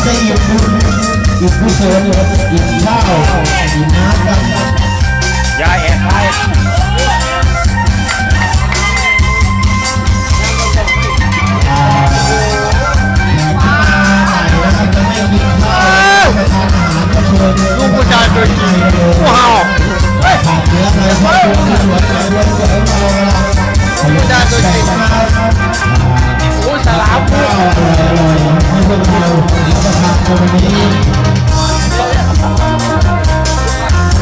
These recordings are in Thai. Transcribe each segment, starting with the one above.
จะอิ่มบุญอิ่มกุศลอิ่มข้าวอิ่มน้ำกันยาแอบไปลูกผู้ชายตัวจริงผู้เห่าขาดเนื้อเลยเพราะตัวที่หัวใจล้วนเกินเอาละผู้ชายตัวจริงโอ้สลามพูดให้พวกเราแล้วก็ทำตรงนี้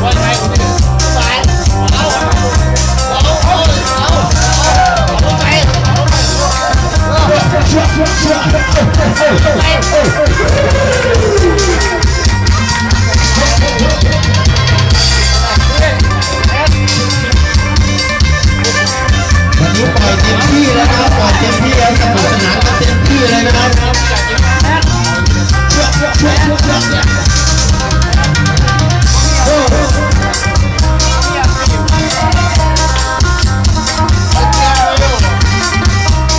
วันไหนคุณจะสายเอาวันนี้ปล่อยเต็มที่แล้วนะปล่อยเต็มที่แล้วสนุกสนานกันเต็มที่เลยนะครับ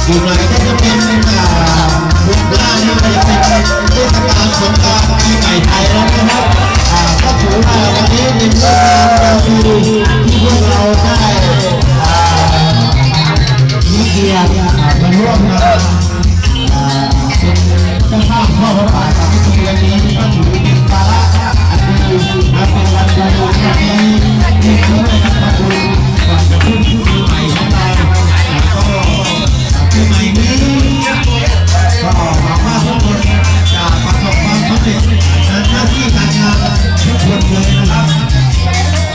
อีกหน่อยก็จะเป็นบุญกล้านี่ก็จะเป็นเทศกาลสงกรานต์ปีใหม่ไทยแล้วนะครับก็ถือว่าวันนี้เป็นเรื่องราวดีที่พวกเราได้มีเกียรติมาร่วมงานเป็นเจ้าภาพพ่อพระบาทสมเด็จพระเจ้าอยู่หัวก็ถือเป็นภาระอันดีและเป็นวันดีวันนี้ที่ช่วยกันมาดูก่อนจะขึ้นปีใหม่ของเราก็ปีใหม่นี้ก็หวังว่าทุกคนจะประสบความสำเร็จในหน้าที่การงานทุกคนเลยนะครับ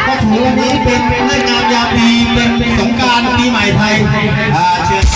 วันนี้เป็นเรื่องงามยามดีเป็นสงกรานต์ปีใหม่ไทยเชิญ